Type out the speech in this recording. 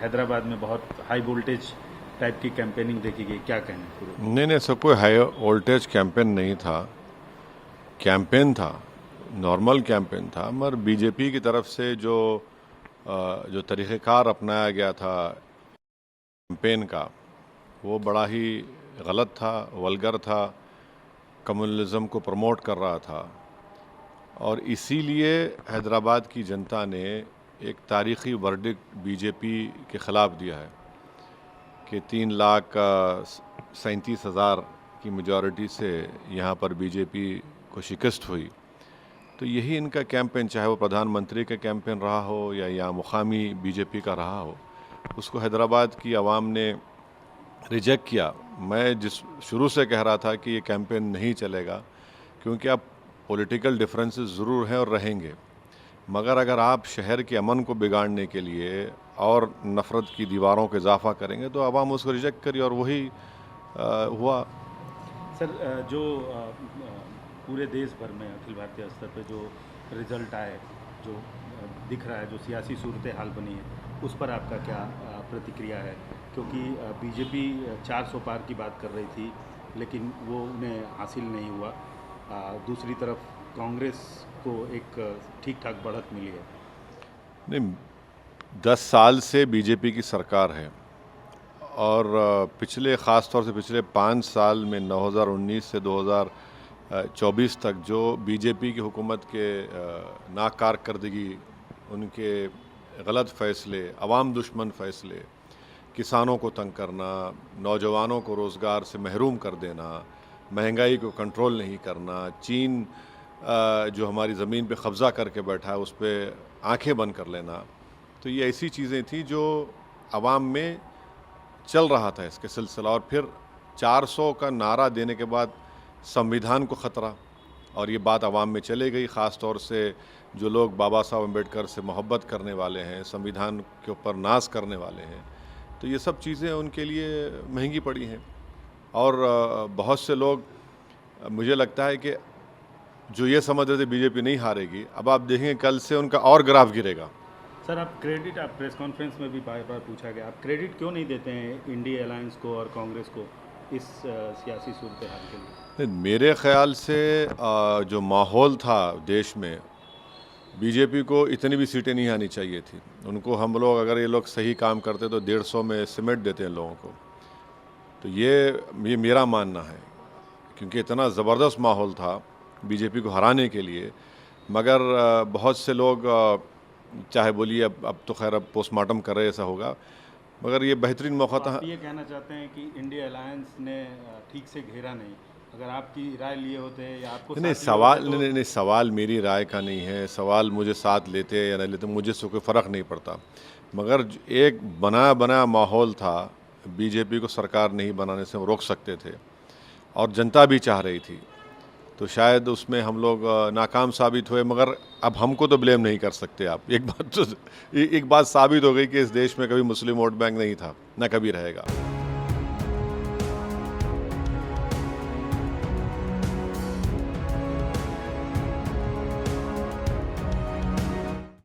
हैदराबाद में बहुत high voltage type की कैंपेनिंग देखी गई, क्या कहना है पूरे? नहीं नहीं, सब कोई हाई वोल्टेज कैंपेन नहीं था। कैंपेन था, नॉर्मल कैंपेन था, मगर बीजेपी की तरफ से जो तरीक़ेकार अपनाया गया था कैंपेन का, वो बड़ा ही गलत था, वल्गर था, कम्युनलिज्म को प्रमोट कर रहा था। और इसीलिए हैदराबाद की जनता ने एक तारीख़ी वर्डिक्ट बीजेपी के ख़िलाफ़ दिया है कि 3,37,000 की मेजॉरिटी से यहाँ पर बीजेपी को शिकस्त हुई। तो यही इनका कैंपेन, चाहे वो प्रधानमंत्री का कैंपेन रहा हो या मुकामी बीजेपी का रहा हो, उसको हैदराबाद की आवाम ने रिजेक्ट किया। मैं जिस शुरू से कह रहा था कि ये कैंपेन नहीं चलेगा, क्योंकि अब पॉलिटिकल डिफरेंसेस ज़रूर हैं और रहेंगे, मगर अगर आप शहर के अमन को बिगाड़ने के लिए और नफ़रत की दीवारों का इजाफा करेंगे तो आवाम उसको रिजेक्ट करी, और वही हुआ। सर, जो पूरे देश भर में अखिल भारतीय स्तर पे जो रिजल्ट आए, जो दिख रहा है, जो सियासी सूरत हाल बनी है, उस पर आपका क्या प्रतिक्रिया है? क्योंकि बीजेपी 400 पार की बात कर रही थी, लेकिन वो उन्हें हासिल नहीं हुआ। दूसरी तरफ कांग्रेस को एक ठीक ठाक बढ़त मिली है। नहीं, 10 साल से बीजेपी की सरकार है, और ख़ास तौर से पिछले 5 साल में 2019 से 2024 तक जो बीजेपी की हुकूमत के नाकारकर्दगी, उनके गलत फ़ैसले, अवाम दुश्मन फ़ैसले, किसानों को तंग करना, नौजवानों को रोज़गार से महरूम कर देना, महंगाई को कंट्रोल नहीं करना, चीन जो हमारी ज़मीन पे कब्ज़ा करके बैठा है उस पर आँखें बंद कर लेना, तो ये ऐसी चीज़ें थी जो अवाम में चल रहा था इसके सिलसिला। और फिर 400 का नारा देने के बाद संविधान को ख़तरा, और ये बात अवाम में चले गई। ख़ास तौर से जो लोग बाबा साहब अम्बेडकर से मोहब्बत करने वाले हैं, संविधान के ऊपर नाज करने वाले हैं, तो ये सब चीज़ें उनके लिए महंगी पड़ी हैं। और बहुत से लोग, मुझे लगता है कि जो ये समझ रहे थे बीजेपी नहीं हारेगी, अब आप देखेंगे कल से उनका और ग्राफ गिरेगा। सर, आप प्रेस कॉन्फ्रेंस में भी बार बार पूछा गया, आप क्रेडिट क्यों नहीं देते हैं इंडिया अलायंस को और कांग्रेस को इस सियासी सूरत हाल के लिए? मेरे ख़्याल से जो माहौल था देश में, बीजेपी को इतनी भी सीटें नहीं आनी चाहिए थी। उनको, हम लोग, अगर ये लोग सही काम करते तो 150 में सिमट देते हैं लोगों को। तो ये मेरा मानना है, क्योंकि इतना ज़बरदस्त माहौल था बीजेपी को हराने के लिए। मगर बहुत से लोग, चाहे बोलिए अब तो खैर अब पोस्टमार्टम कर रहे, ऐसा होगा, मगर ये बेहतरीन मौका था। आप ये कहना चाहते हैं कि इंडिया अलायंस ने ठीक से घेरा नहीं? अगर आपकी राय लिए होते या आपको नहीं, सवाल नहीं, सवाल मेरी राय का नहीं है। सवाल मुझे साथ लेते या नहीं लेते, मुझे से कोई फ़र्क नहीं पड़ता। मगर एक बनाया बनाया माहौल था, बीजेपी को सरकार नहीं बनाने से वो रोक सकते थे, और जनता भी चाह रही थी, तो शायद उसमें हम लोग नाकाम साबित हुए। मगर अब हमको तो ब्लेम नहीं कर सकते आप। एक बात साबित हो गई कि इस देश में कभी मुस्लिम वोट बैंक नहीं था, ना कभी रहेगा।